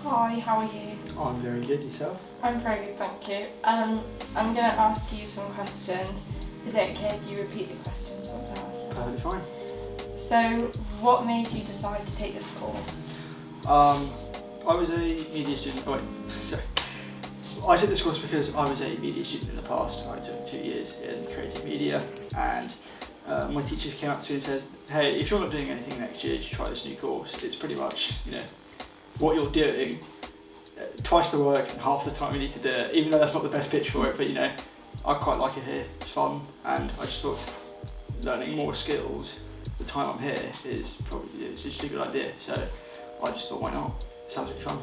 Hi, how are you? I'm very good, yourself? I'm very good, thank you. I'm going to ask you some questions. Is it okay if you repeat the questions once I ask them? Perfectly fine. So, what made you decide to take this course? I was a media student. Oh, wait, sorry. I took this course because I was a media student in the past. I took 2 years in creative media, and my teachers came up to me and said, "Hey, if you're not doing anything next year, you should try this new course. It's pretty much, what you're doing, twice the work and half the time you need to do it. Even though that's not the best pitch for it, but I quite like it here. It's fun, and I just thought learning more skills the time I'm here is just a good idea. So I just thought, why not? It sounds really fun."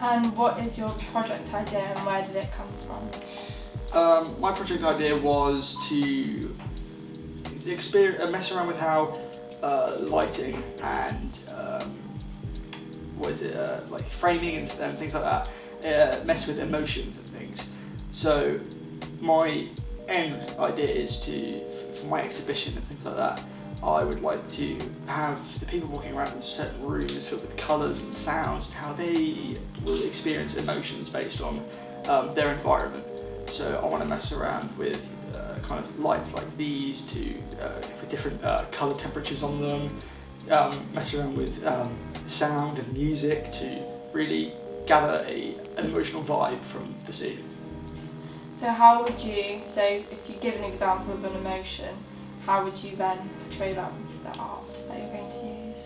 And what is your project idea and where did it come from? My project idea was to mess around with how lighting and like framing and things like that mess with emotions and things. So my end idea is for my exhibition and things like that, I would like to have the people walking around in certain rooms filled with colours and sounds and how they will experience emotions based on their environment. So I want to mess around with kind of lights like these with different colour temperatures on them, mess around with sound and music to really gather an emotional vibe from the scene. So if you give an example of an emotion, how would you then portray that with the art that you're going to use?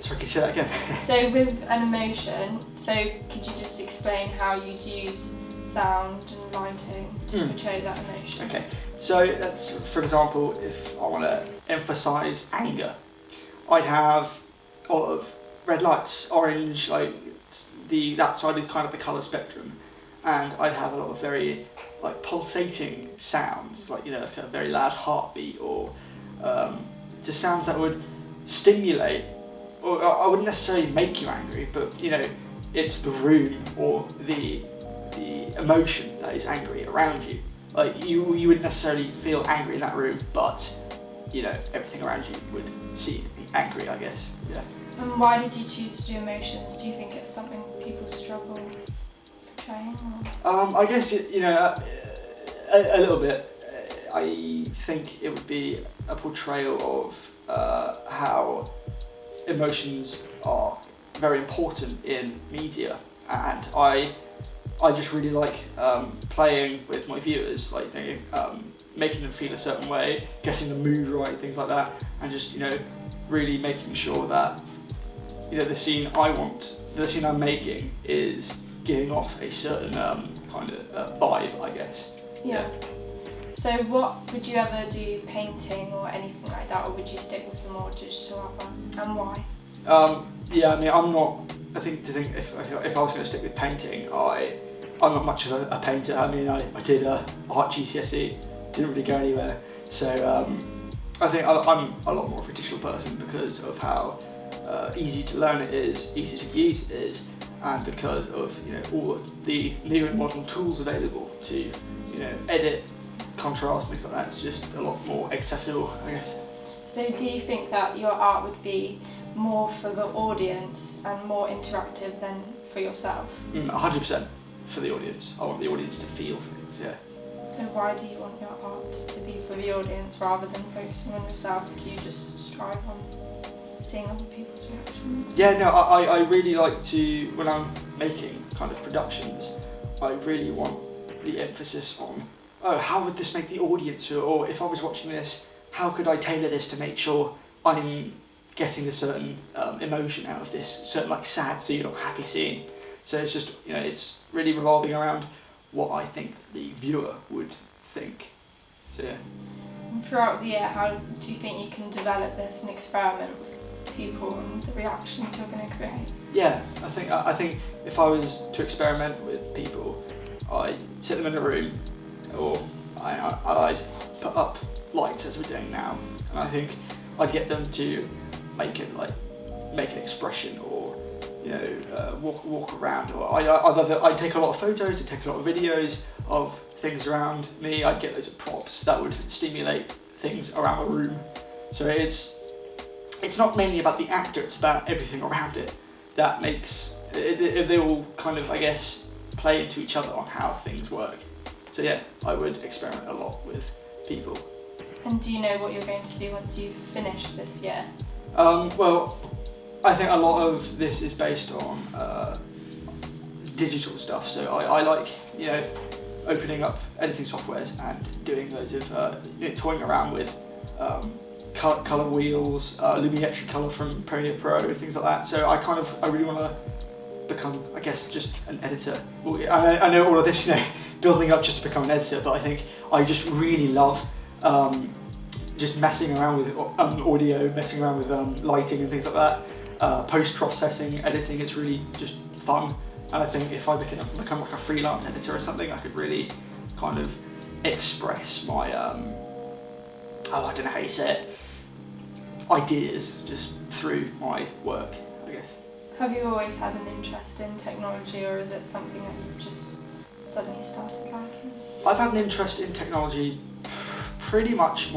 Sorry, can you say that again? So with an emotion, could you just explain how you'd use sound and lighting to portray that emotion? Okay, so that's, for example, if I want to emphasise anger, I'd have a lot of red lights, orange, like that side of kind of the colour spectrum, and I'd have a lot of very pulsating sounds, like like a very loud heartbeat, or just sounds that would stimulate, or I wouldn't necessarily make you angry, but it's the room or the emotion that is angry around you. Like you wouldn't necessarily feel angry in that room, but everything around you would seem angry, I guess. Yeah. And why did you choose to do emotions? Do you think it's something people struggle portraying? I guess a little bit. I think it would be a portrayal of how emotions are very important in media, and I just really like playing with my viewers, like making them feel a certain way, getting the mood right, things like that, and just really making sure that the scene I'm making is giving off a certain kind of vibe, I guess. Yeah. So would you ever do painting or anything like that, or would you stick with the more digital art, and why? Yeah, I mean, I think if I was going to stick with painting, I'm not much of a painter. I mean, I did art GCSE, didn't really go anywhere. So I think I'm a lot more of a digital person because of how easy to learn it is, easy to use it is, and because of all of the new and modern tools available to edit, contrast, things like that. It's just a lot more accessible, I guess. So do you think that your art would be more for the audience and more interactive than for yourself? 100% for the audience. I want the audience to feel things, yeah. So why do you want your art to be for the audience rather than focusing on yourself? Do you just strive on seeing other people's reactions? Yeah, no, I really like to, when I'm making kind of productions, I really want the emphasis on, how would this make the audience feel? Or if I was watching this, how could I tailor this to make sure I'm getting a certain emotion out of this, certain sad scene or happy scene. So it's just, it's really revolving around what I think the viewer would think. So yeah. And throughout the year, how do you think you can develop this and experiment with people and the reactions you're going to create? Yeah, I think if I was to experiment with people, I'd sit them in a room, or I'd put up lights as we're doing now, and I think I'd get them to make an expression, or walk around, or I'd take a lot of photos, I'd take a lot of videos of things around me. I'd get loads of props that would stimulate things around the room. So it's not mainly about the actor, it's about everything around it. that makes they all kind of, I guess, play into each other on how things work. So yeah, I would experiment a lot with people. And do you know what you're going to do once you finish this year? Well, I think a lot of this is based on digital stuff. So I like, you know, opening up editing softwares and doing loads of toying around with color wheels, Lumimetri Color from Premiere Pro, things like that. So I really want to become, I guess, just an editor. I know all of this, you know, building up just to become an editor, but I think I just really love just messing around with audio, messing around with lighting and things like that. Post-processing, editing, it's really just fun. And I think if I become like a freelance editor or something, I could really kind of express my, I don't know how you say it, ideas just through my work, I guess. Have you always had an interest in technology, or is it something that you've just suddenly started liking? I've had an interest in technology pretty much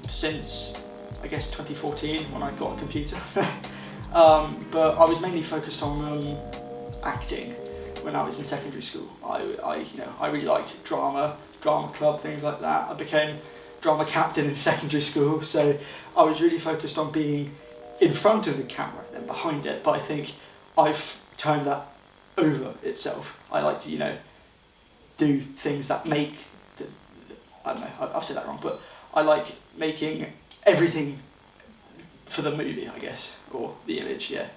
since, I guess, 2014 when I got a computer. But I was mainly focused on acting when I was in secondary school. I really liked drama club, things like that. I became drama captain in secondary school, so I was really focused on being in front of the camera and behind it. But I think I've turned that over itself. I like to, you know, do things that make I don't know, I've said that wrong, but I like making everything for the movie, I guess, or the image, yeah.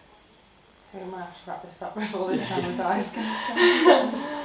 So we might have to wrap this up before this camera dies. I was gonna say.